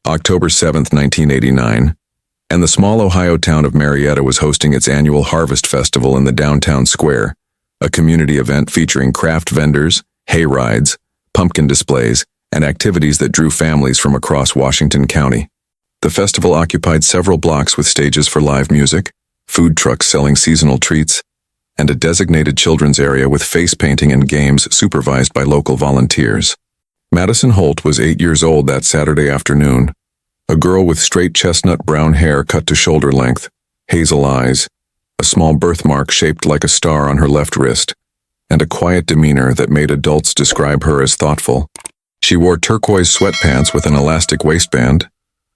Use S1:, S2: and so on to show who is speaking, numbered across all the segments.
S1: October 7, 1989, and the small Ohio town of Marietta was hosting its annual Harvest Festival in the downtown square, a community event featuring craft vendors, hay rides, pumpkin displays, and activities that drew families from across Washington County. The festival occupied several blocks with stages for live music, food trucks selling seasonal treats, and a designated children's area with face painting and games supervised by local volunteers. Madison Holt was 8 years old that Saturday afternoon, a girl with straight chestnut brown hair cut to shoulder length, hazel eyes, a small birthmark shaped like a star on her left wrist, and a quiet demeanor that made adults describe her as thoughtful. She wore turquoise sweatpants with an elastic waistband,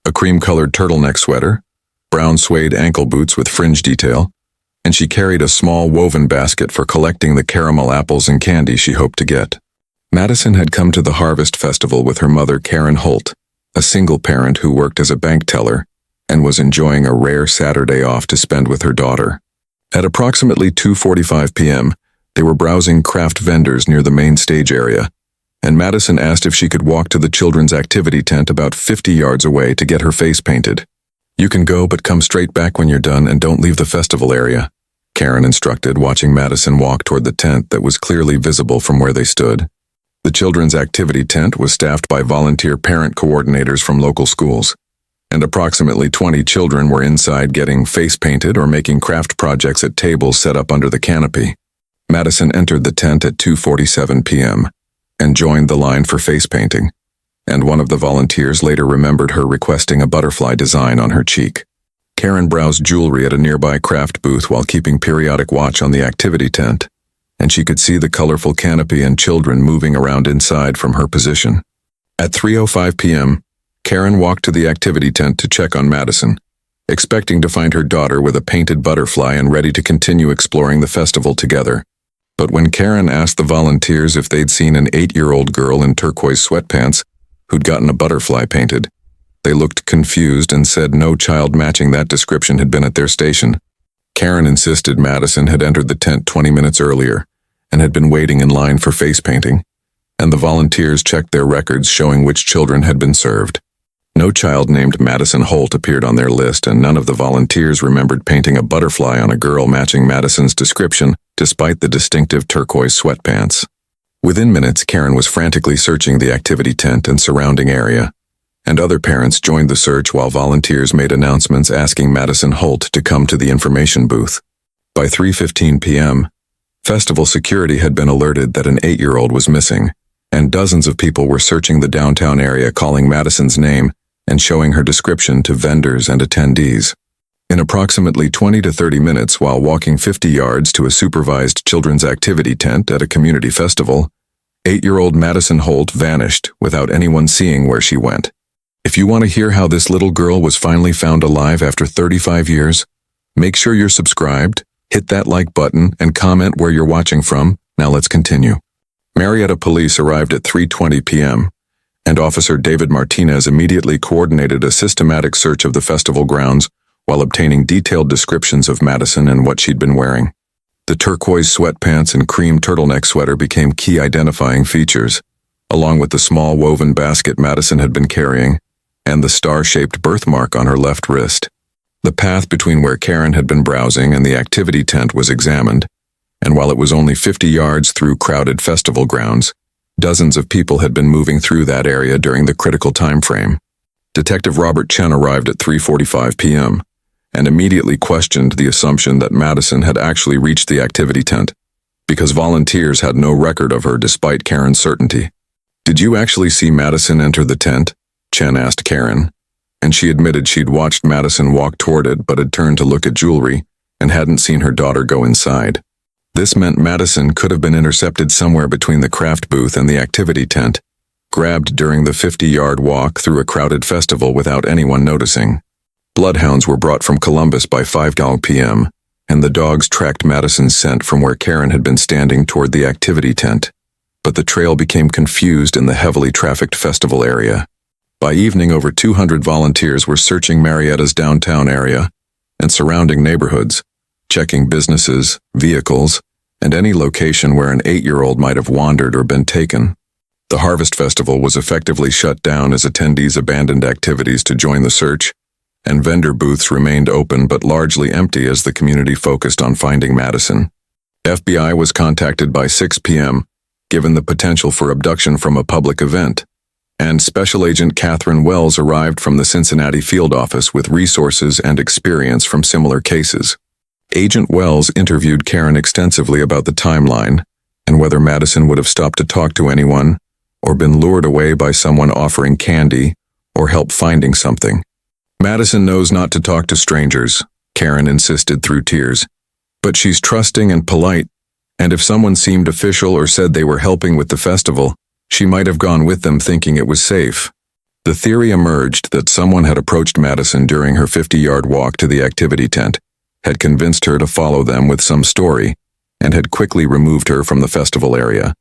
S1: a cream-colored turtleneck sweater, brown suede ankle boots with fringe detail, and she carried a small woven basket for collecting the caramel apples and candy she hoped to get. Madison had come to the Harvest Festival with her mother, Karen Holt, a single parent who worked as a bank teller and was enjoying a rare Saturday off to spend with her daughter. At approximately 2:45 p.m., they were browsing craft vendors near the main stage area, and Madison asked if she could walk to the children's activity tent about 50 yards away to get her face painted. "You can go, but come straight back when you're done and don't leave the festival area," Karen instructed, watching Madison walk toward the tent that was clearly visible from where they stood. The children's activity tent was staffed by volunteer parent coordinators from local schools, and approximately 20 children were inside getting face painted or making craft projects at tables set up under the canopy. Madison entered the tent at 2:47 p.m. and joined the line for face painting, and one of the volunteers later remembered her requesting a butterfly design on her cheek. Karen browsed jewelry at a nearby craft booth while keeping periodic watch on the activity tent, and she could see the colorful canopy and children moving around inside from her position. At 3:05 p.m., Karen walked to the activity tent to check on Madison, expecting to find her daughter with a painted butterfly and ready to continue exploring the festival together. But when Karen asked the volunteers if they'd seen an 8-year-old girl in turquoise sweatpants who'd gotten a butterfly painted, they looked confused and said no child matching that description had been at their station. Karen insisted Madison had entered the tent 20 minutes earlier and had been waiting in line for face painting, and the volunteers checked their records showing which children had been served. No child named Madison Holt appeared on their list, and none of the volunteers remembered painting a butterfly on a girl matching Madison's description, despite the distinctive turquoise sweatpants. Within minutes, Karen was frantically searching the activity tent and surrounding area, and other parents joined the search while volunteers made announcements asking Madison Holt to come to the information booth. By 3:15 p.m., festival security had been alerted that an 8-year-old was missing, and dozens of people were searching the downtown area calling Madison's name and showing her description to vendors and attendees. In approximately 20 to 30 minutes, while walking 50 yards to a supervised children's activity tent at a community festival, 8-year-old Madison Holt vanished without anyone seeing where she went. If you want to hear how this little girl was finally found alive after 35 years, make sure you're subscribed, hit that like button, and comment where you're watching from. Now let's continue. Marietta police arrived at 3:20 p.m., and Officer David Martinez immediately coordinated a systematic search of the festival grounds while obtaining detailed descriptions of Madison and what she'd been wearing. The turquoise sweatpants and cream turtleneck sweater became key identifying features, along with the small woven basket Madison had been carrying and the star-shaped birthmark on her left wrist. The path between where Karen had been browsing and the activity tent was examined, and while it was only 50 yards through crowded festival grounds, dozens of people had been moving through that area during the critical time frame. Detective Robert Chen arrived at 3:45 p.m. and immediately questioned the assumption that Madison had actually reached the activity tent, because volunteers had no record of her despite Karen's certainty. "Did you actually see Madison enter the tent?" Chen asked Karen, and she admitted she'd watched Madison walk toward it but had turned to look at jewelry and hadn't seen her daughter go inside. This meant Madison could have been intercepted somewhere between the craft booth and the activity tent, grabbed during the 50-yard walk through a crowded festival without anyone noticing. Bloodhounds were brought from Columbus by 5 p.m., and the dogs tracked Madison's scent from where Karen had been standing toward the activity tent, but the trail became confused in the heavily trafficked festival area. By evening, over 200 volunteers were searching Marietta's downtown area and surrounding neighborhoods, checking businesses, vehicles, and any location where an 8-year-old might have wandered or been taken. The Harvest Festival was effectively shut down as attendees abandoned activities to join the search, and vendor booths remained open but largely empty as the community focused on finding Madison. FBI was contacted by 6 p.m., given the potential for abduction from a public event, and Special Agent Catherine Wells arrived from the Cincinnati field office with resources and experience from similar cases. Agent Wells interviewed Karen extensively about the timeline and whether Madison would have stopped to talk to anyone or been lured away by someone offering candy or help finding something. Madison knows not to talk to strangers, Karen insisted through tears, but she's trusting and polite, and if someone seemed official or said they were helping with the festival, she might have gone with them thinking it was safe. The theory emerged that someone had approached Madison during her 50-yard walk to the activity tent, had convinced her to follow them with some story, and had quickly removed her from the festival area.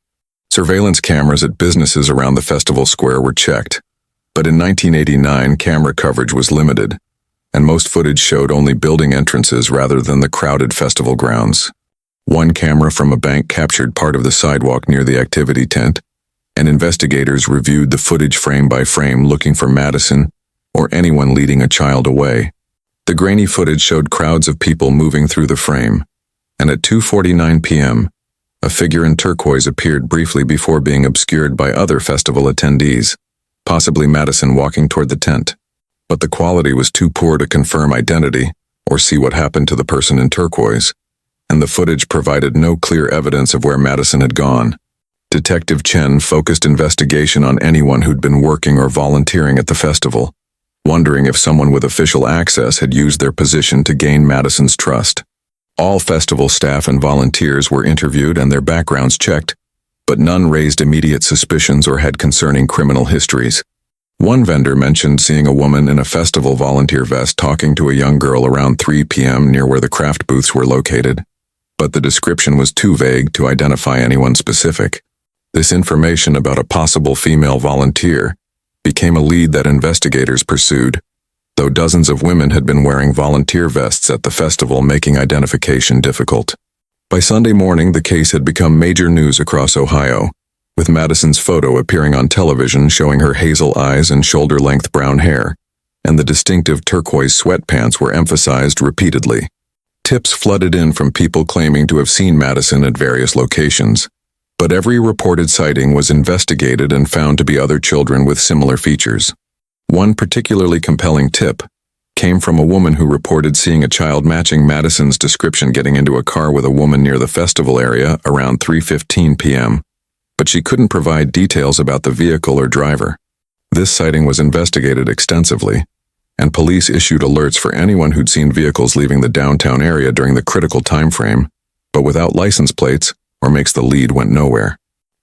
S1: Surveillance cameras at businesses around the festival square were checked, but in 1989 camera coverage was limited, and most footage showed only building entrances rather than the crowded festival grounds. One camera from a bank captured part of the sidewalk near the activity tent, and investigators reviewed the footage frame by frame looking for Madison or anyone leading a child away. The grainy footage showed crowds of people moving through the frame, and at 2:49 p.m., a figure in turquoise appeared briefly before being obscured by other festival attendees, possibly Madison walking toward the tent. But the quality was too poor to confirm identity or see what happened to the person in turquoise, and the footage provided no clear evidence of where Madison had gone. Detective Chen focused investigation on anyone who'd been working or volunteering at the festival, wondering if someone with official access had used their position to gain Madison's trust. All festival staff and volunteers were interviewed and their backgrounds checked, but none raised immediate suspicions or had concerning criminal histories. One vendor mentioned seeing a woman in a festival volunteer vest talking to a young girl around 3 p.m. near where the craft booths were located, but the description was too vague to identify anyone specific. This information about a possible female volunteer became a lead that investigators pursued, though dozens of women had been wearing volunteer vests at the festival, making identification difficult. By Sunday morning, the case had become major news across Ohio, with Madison's photo appearing on television showing her hazel eyes and shoulder-length brown hair, and the distinctive turquoise sweatpants were emphasized repeatedly. Tips flooded in from people claiming to have seen Madison at various locations, but every reported sighting was investigated and found to be other children with similar features. One particularly compelling tip came from a woman who reported seeing a child matching Madison's description getting into a car with a woman near the festival area around 3:15 p.m., but she couldn't provide details about the vehicle or driver. This sighting was investigated extensively, and police issued alerts for anyone who'd seen vehicles leaving the downtown area during the critical time frame, but without license plates or makes the lead went nowhere.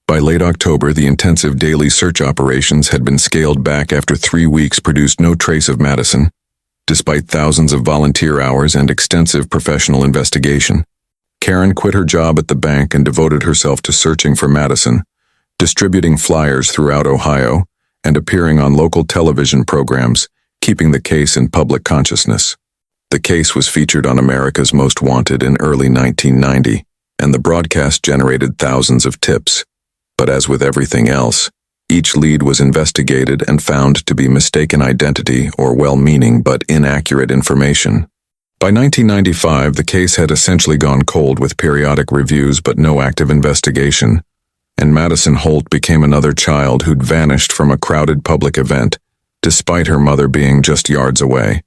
S1: By late October, the intensive daily search operations had been scaled back after 3 weeks produced no trace of Madison, despite thousands of volunteer hours and extensive professional investigation. Karen quit her job at the bank and devoted herself to searching for Madison, distributing flyers throughout Ohio and appearing on local television programs, keeping the case in public consciousness. The case was featured on America's Most Wanted in early 1990, and the broadcast generated thousands of tips. But as with everything else, each lead was investigated and found to be mistaken identity or well-meaning but inaccurate information. By 1995, the case had essentially gone cold with periodic reviews but no active investigation, and Madison Holt became another child who'd vanished from a crowded public event, despite her mother being just yards away.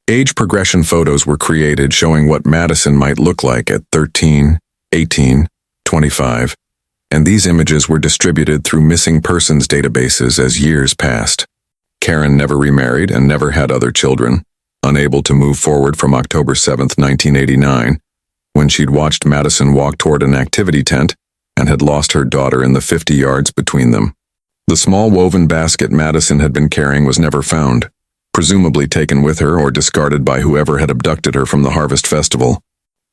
S1: Age progression photos were created showing what Madison might look like at 13, 18, 25, and these images were distributed through missing persons databases as years passed. Karen never remarried and never had other children, unable to move forward from October 7, 1989, when she'd watched Madison walk toward an activity tent and had lost her daughter in the 50 yards between them. The small woven basket Madison had been carrying was never found, presumably taken with her or discarded by whoever had abducted her from the Harvest Festival.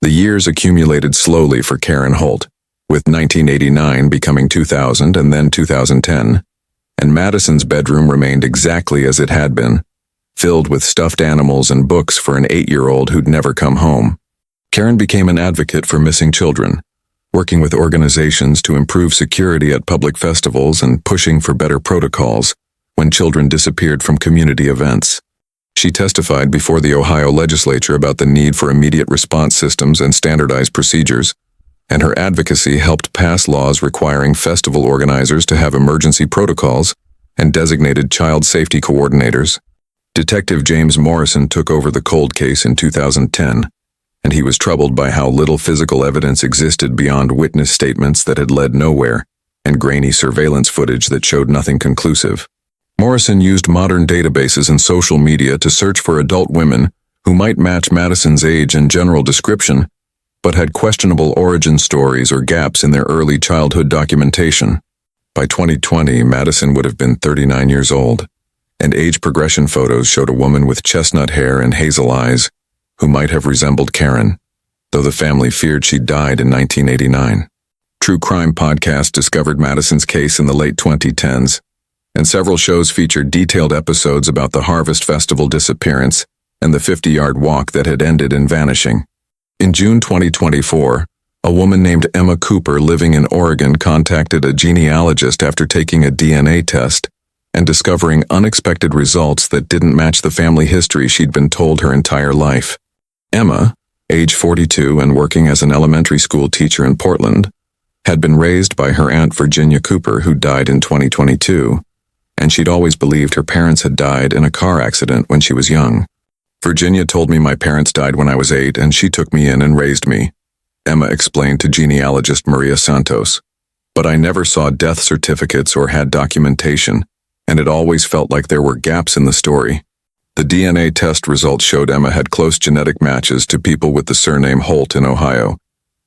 S1: The years accumulated slowly for Karen Holt, with 1989 becoming 2000 and then 2010, and Madison's bedroom remained exactly as it had been, filled with stuffed animals and books for an 8-year-old who'd never come home. Karen became an advocate for missing children, working with organizations to improve security at public festivals and pushing for better protocols when children disappeared from community events. She testified before the Ohio legislature about the need for immediate response systems and standardized procedures, and her advocacy helped pass laws requiring festival organizers to have emergency protocols and designated child safety coordinators. Detective James Morrison took over the cold case in 2010, and he was troubled by how little physical evidence existed beyond witness statements that had led nowhere and grainy surveillance footage that showed nothing conclusive. Morrison used modern databases and social media to search for adult women who might match Madison's age and general description, but had questionable origin stories or gaps in their early childhood documentation. By 2020, Madison would have been 39 years old, and age progression photos showed a woman with chestnut hair and hazel eyes who might have resembled Karen, though the family feared she died in 1989. True crime podcasts discovered Madison's case in the late 2010s, and several shows featured detailed episodes about the Harvest Festival disappearance and the 50-yard walk that had ended in vanishing. In June 2024, a woman named Emma Cooper living in Oregon contacted a genealogist after taking a DNA test and discovering unexpected results that didn't match the family history she'd been told her entire life. Emma, age 42 and working as an elementary school teacher in Portland, had been raised by her Aunt Virginia Cooper, who died in 2022, and she'd always believed her parents had died in a car accident when she was young. Virginia told me my parents died when I was 8 and she took me in and raised me, Emma explained to genealogist Maria Santos. But I never saw death certificates or had documentation, and it always felt like there were gaps in the story. The DNA test results showed Emma had close genetic matches to people with the surname Holt in Ohio,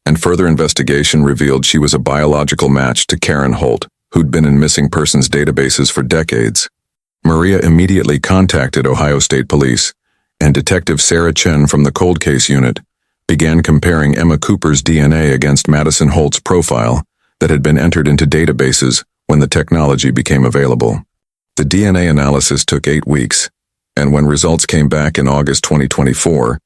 S1: and further investigation revealed she was a biological match to Karen Holt, who'd been in missing persons databases for decades. Maria immediately contacted Ohio State Police, and Detective Sarah Chen from the Cold Case Unit began comparing Emma Cooper's DNA against Madison Holt's profile that had been entered into databases when the technology became available. The DNA analysis took 8 weeks, and when results came back in August 2024,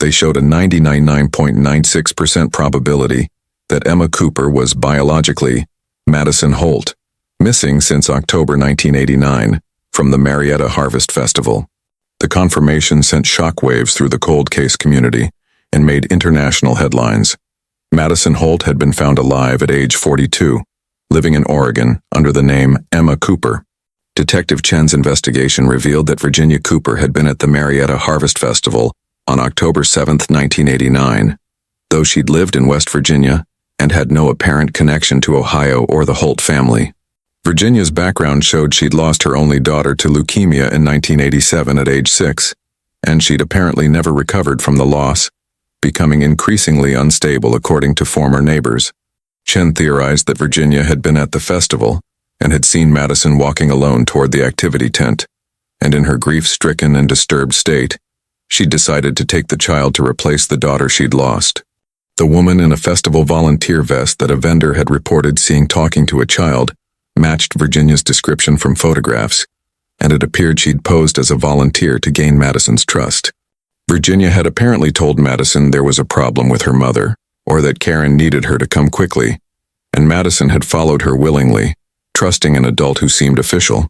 S1: they showed a 99.96% probability that Emma Cooper was biologically Madison Holt, missing since October 1989 from the Marietta Harvest Festival. The confirmation sent shockwaves through the cold case community and made international headlines. Madison Holt had been found alive at age 42, living in Oregon under the name Emma Cooper. Detective Chen's investigation revealed that Virginia Cooper had been at the Marietta Harvest Festival on October 7, 1989, though she'd lived in West Virginia and had no apparent connection to Ohio or the Holt family. Virginia's background showed she'd lost her only daughter to leukemia in 1987 at age 6, and she'd apparently never recovered from the loss, becoming increasingly unstable according to former neighbors. Chen theorized that Virginia had been at the festival and had seen Madison walking alone toward the activity tent, and in her grief-stricken and disturbed state, she'd decided to take the child to replace the daughter she'd lost. The woman in a festival volunteer vest that a vendor had reported seeing talking to a child matched Virginia's description from photographs, and it appeared she'd posed as a volunteer to gain Madison's trust. Virginia had apparently told Madison there was a problem with her mother, or that Karen needed her to come quickly, and Madison had followed her willingly, trusting an adult who seemed official.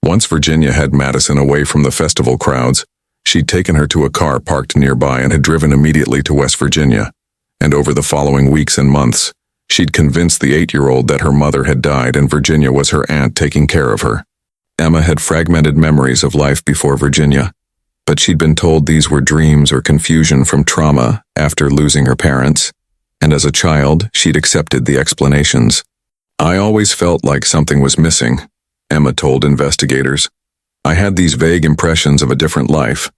S1: Once Virginia had Madison away from the festival crowds, she'd taken her to a car parked nearby and had driven immediately to West Virginia, and over the following weeks and months, she'd convinced the 8-year-old that her mother had died and Virginia was her aunt taking care of her. Emma had fragmented memories of life before Virginia, but she'd been told these were dreams or confusion from trauma after losing her parents, and as a child, she'd accepted the explanations. "I always felt like something was missing," Emma told investigators. "I had these vague impressions of a different life,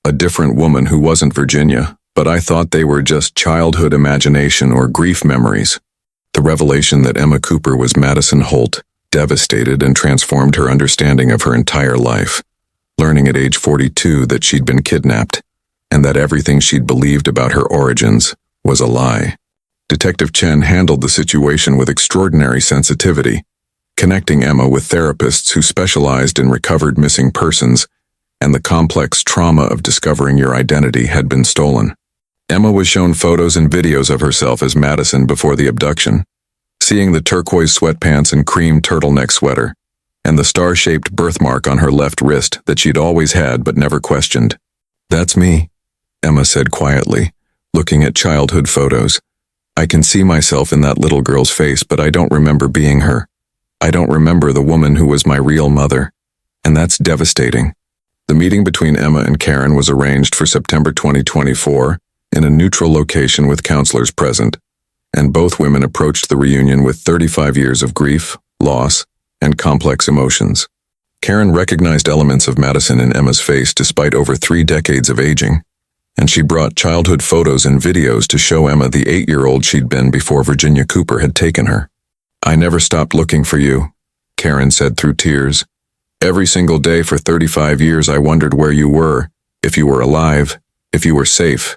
S1: a different woman who wasn't Virginia, but I thought they were just childhood imagination or grief memories." The revelation that Emma Cooper was Madison Holt devastated and transformed her understanding of her entire life, learning at age 42 that she'd been kidnapped, and that everything she'd believed about her origins was a lie. Detective Chen handled the situation with extraordinary sensitivity, connecting Emma with therapists who specialized in recovered missing persons and the complex trauma of discovering your identity had been stolen. Emma was shown photos and videos of herself as Madison before the abduction, seeing the turquoise sweatpants and cream turtleneck sweater, and the star-shaped birthmark on her left wrist that she'd always had but never questioned. "That's me," Emma said quietly, looking at childhood photos. "I can see myself in that little girl's face, but I don't remember being her. I don't remember the woman who was my real mother, and that's devastating." The meeting between Emma and Karen was arranged for September 2024 in a neutral location with counselors present, and both women approached the reunion with 35 years of grief, loss, and complex emotions. Karen recognized elements of Madison in Emma's face despite over 3 decades of aging, and she brought childhood photos and videos to show Emma the 8-year-old she'd been before Virginia Cooper had taken her. "I never stopped looking for you," Karen said through tears. "Every single day for 35 years I wondered where you were, if you were alive, if you were safe,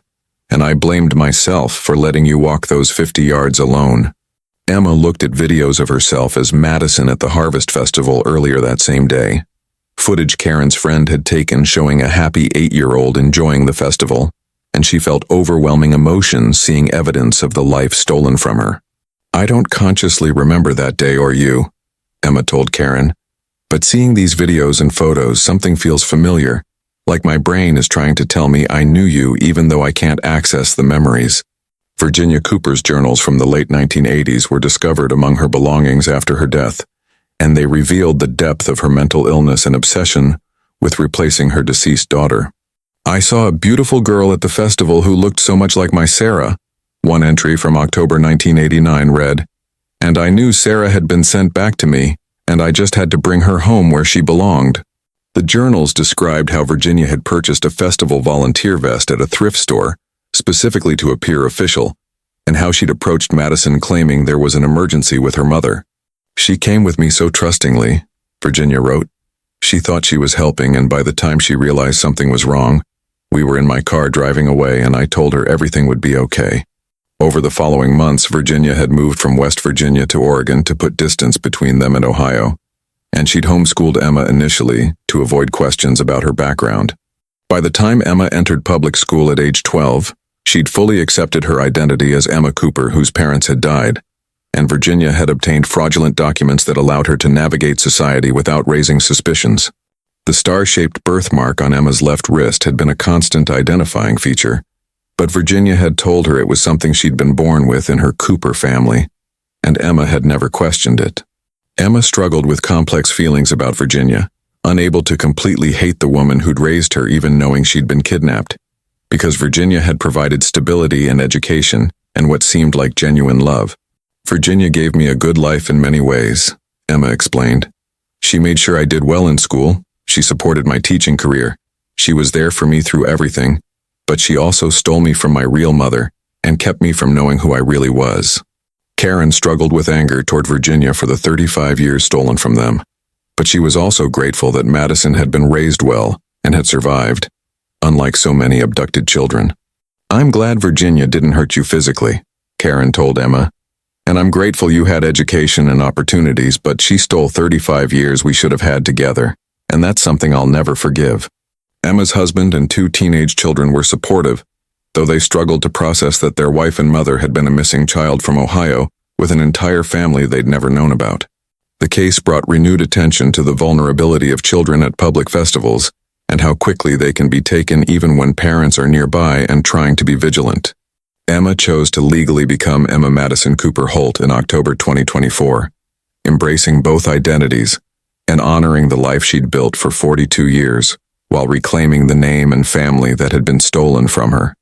S1: and I blamed myself for letting you walk those 50 yards alone." Emma looked at videos of herself as Madison at the Harvest Festival earlier that same day. Footage Karen's friend had taken showing a happy 8-year-old enjoying the festival, and she felt overwhelming emotions seeing evidence of the life stolen from her. "I don't consciously remember that day or you," Emma told Karen, "but seeing these videos and photos, something feels familiar, like my brain is trying to tell me I knew you even though I can't access the memories." Virginia Cooper's journals from the late 1980s were discovered among her belongings after her death, and they revealed the depth of her mental illness and obsession with replacing her deceased daughter. "I saw a beautiful girl at the festival who looked so much like my Sarah," one entry from October 1989 read, "and I knew Sarah had been sent back to me, and I just had to bring her home where she belonged." The journals described how Virginia had purchased a festival volunteer vest at a thrift store, specifically to appear official, and how she'd approached Madison claiming there was an emergency with her mother. "She came with me so trustingly," Virginia wrote. "She thought she was helping, and by the time she realized something was wrong, we were in my car driving away, and I told her everything would be okay." Over the following months, Virginia had moved from West Virginia to Oregon to put distance between them and Ohio, and she'd homeschooled Emma initially to avoid questions about her background. By the time Emma entered public school at age 12, she'd fully accepted her identity as Emma Cooper, whose parents had died, and Virginia had obtained fraudulent documents that allowed her to navigate society without raising suspicions. The star-shaped birthmark on Emma's left wrist had been a constant identifying feature, but Virginia had told her it was something she'd been born with in her Cooper family, and Emma had never questioned it. Emma struggled with complex feelings about Virginia, unable to completely hate the woman who'd raised her even knowing she'd been kidnapped, because Virginia had provided stability and education and what seemed like genuine love. "Virginia gave me a good life in many ways," Emma explained. "She made sure I did well in school. She supported my teaching career. She was there for me through everything, but she also stole me from my real mother and kept me from knowing who I really was." Karen struggled with anger toward Virginia for the 35 years stolen from them, but she was also grateful that Madison had been raised well and had survived, unlike so many abducted children. "I'm glad Virginia didn't hurt you physically," Karen told Emma, "and I'm grateful you had education and opportunities, but she stole 35 years we should have had together, and that's something I'll never forgive." Emma's husband and 2 teenage children were supportive, though they struggled to process that their wife and mother had been a missing child from Ohio with an entire family they'd never known about. The case brought renewed attention to the vulnerability of children at public festivals and how quickly they can be taken even when parents are nearby and trying to be vigilant. Emma chose to legally become Emma Madison Cooper Holt in October 2024, embracing both identities and honoring the life she'd built for 42 years, while reclaiming the name and family that had been stolen from her.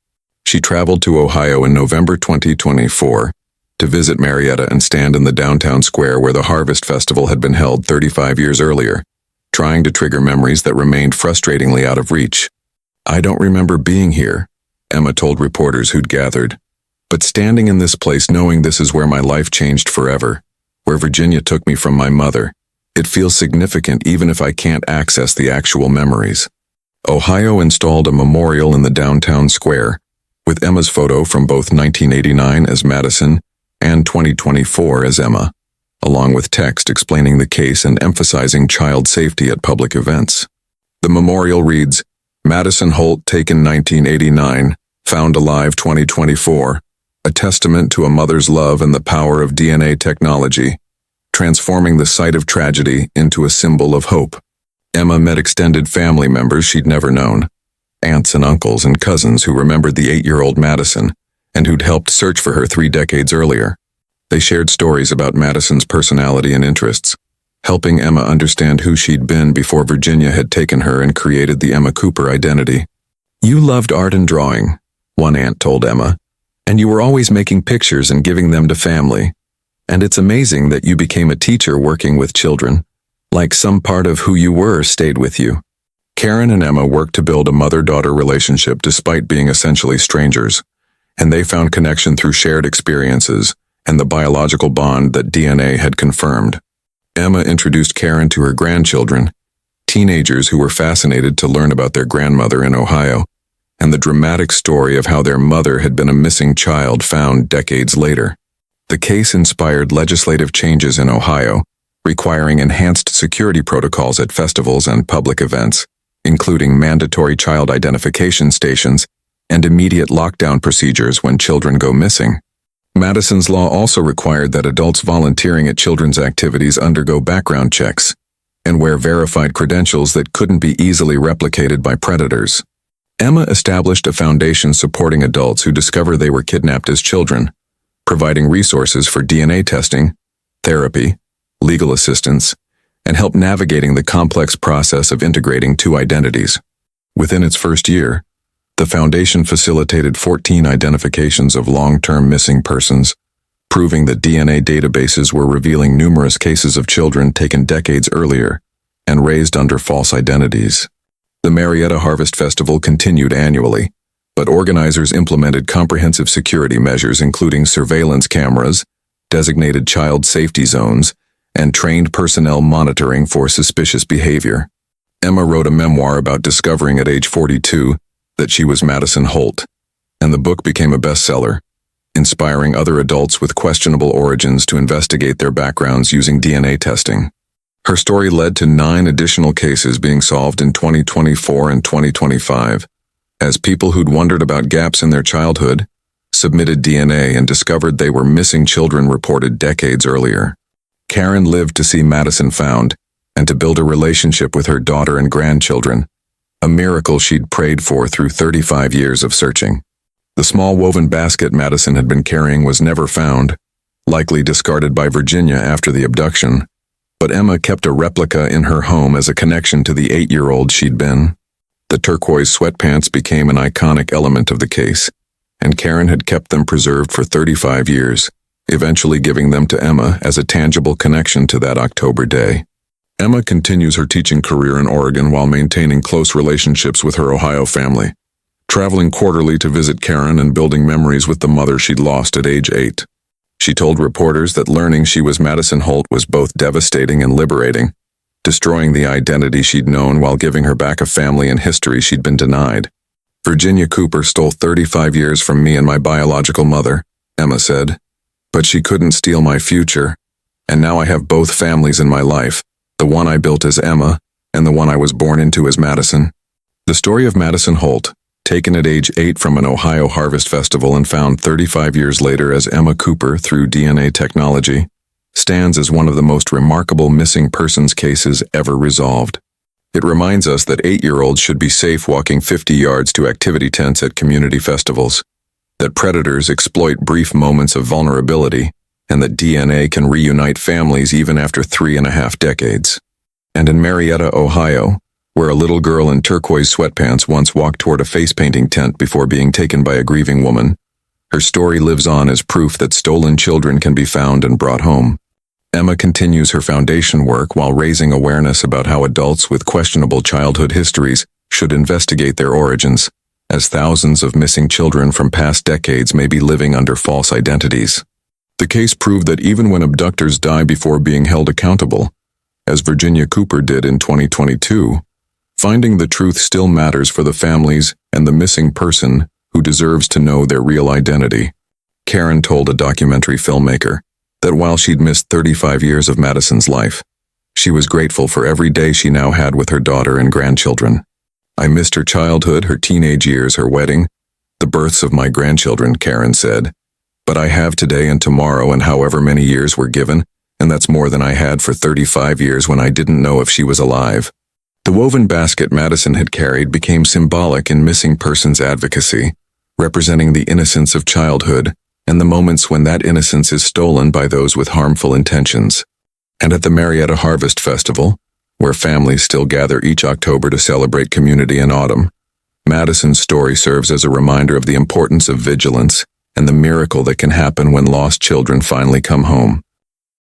S1: She traveled to Ohio in November 2024 to visit Marietta and stand in the downtown square where the Harvest Festival had been held 35 years earlier, trying to trigger memories that remained frustratingly out of reach. "I don't remember being here," Emma told reporters who'd gathered, "but standing in this place knowing this is where my life changed forever, where Virginia took me from my mother, it feels significant even if I can't access the actual memories." Ohio installed a memorial in the downtown square, with Emma's photo from both 1989 as Madison and 2024 as Emma, along with text explaining the case and emphasizing child safety at public events. The memorial reads, "Madison Holt taken 1989, Found Alive 2024, a testament to a mother's love and the power of DNA technology, transforming the site of tragedy into a symbol of hope. Emma met extended family members she'd never known, aunts and uncles and cousins who remembered the 8-year-old Madison and who'd helped search for her 3 decades earlier. They shared stories about Madison's personality and interests, helping Emma understand who she'd been before Virginia had taken her and created the Emma Cooper identity. "You loved art and drawing," one aunt told Emma, "and you were always making pictures and giving them to family. And it's amazing that you became a teacher working with children. Like some part of who you were stayed with you." Karen and Emma worked to build a mother-daughter relationship despite being essentially strangers, and they found connection through shared experiences and the biological bond that DNA had confirmed. Emma introduced Karen to her grandchildren, teenagers who were fascinated to learn about their grandmother in Ohio, and the dramatic story of how their mother had been a missing child found decades later. The case inspired legislative changes in Ohio, requiring enhanced security protocols at festivals and public events, including mandatory child identification stations and immediate lockdown procedures when children go missing. Madison's law also required that adults volunteering at children's activities undergo background checks and wear verified credentials that couldn't be easily replicated by predators. Emma established a foundation supporting adults who discover they were kidnapped as children, providing resources for DNA testing, therapy, legal assistance, and help navigating the complex process of integrating 2 identities. Within its first year, the foundation facilitated 14 identifications of long-term missing persons, proving that DNA databases were revealing numerous cases of children taken decades earlier and raised under false identities. The Marietta Harvest Festival continued annually, but organizers implemented comprehensive security measures including surveillance cameras, designated child safety zones, and trained personnel monitoring for suspicious behavior. Emma wrote a memoir about discovering at age 42 that she was Madison Holt, and the book became a bestseller, inspiring other adults with questionable origins to investigate their backgrounds using DNA testing. Her story led to 9 additional cases being solved in 2024 and 2025, as people who'd wondered about gaps in their childhood submitted DNA and discovered they were missing children reported decades earlier. Karen lived to see Madison found and to build a relationship with her daughter and grandchildren, a miracle she'd prayed for through 35 years of searching. The small woven basket Madison had been carrying was never found, likely discarded by Virginia after the abduction, but Emma kept a replica in her home as a connection to the 8-year-old she'd been. The turquoise sweatpants became an iconic element of the case, and Karen had kept them preserved for 35 years, eventually giving them to Emma as a tangible connection to that October day. Emma continues her teaching career in Oregon while maintaining close relationships with her Ohio family, traveling quarterly to visit Karen and building memories with the mother she'd lost at age 8. She told reporters that learning she was Madison Holt was both devastating and liberating, destroying the identity she'd known while giving her back a family and history she'd been denied. "Virginia Cooper stole 35 years from me and my biological mother," Emma said, "but she couldn't steal my future, and now I have both families in my life, the one I built as Emma and the one I was born into as Madison." The story of Madison Holt, taken at age 8 from an Ohio Harvest Festival and found 35 years later as Emma Cooper through DNA technology, stands as one of the most remarkable missing persons cases ever resolved. It reminds us that 8-year-olds should be safe walking 50 yards to activity tents at community festivals, that predators exploit brief moments of vulnerability, and that DNA can reunite families even after 3.5 decades. And in Marietta, Ohio, where a little girl in turquoise sweatpants once walked toward a face-painting tent before being taken by a grieving woman, her story lives on as proof that stolen children can be found and brought home. Emma continues her foundation work while raising awareness about how adults with questionable childhood histories should investigate their origins, as thousands of missing children from past decades may be living under false identities. The case proved that even when abductors die before being held accountable, as Virginia Cooper did in 2022, finding the truth still matters for the families and the missing person who deserves to know their real identity. Karen told a documentary filmmaker that while she'd missed 35 years of Madison's life, she was grateful for every day she now had with her daughter and grandchildren. "I missed her childhood, her teenage years, her wedding, the births of my grandchildren, Karen said. But I have today and tomorrow and however many years were given, and that's more than I had for 35 years when I didn't know if she was alive. The woven basket Madison had carried became symbolic in missing persons advocacy, representing the innocence of childhood and the moments when that innocence is stolen by those with harmful intentions. And at the Marietta Harvest Festival, where families still gather each October to celebrate community and autumn, Madison's story serves as a reminder of the importance of vigilance and the miracle that can happen when lost children finally come home.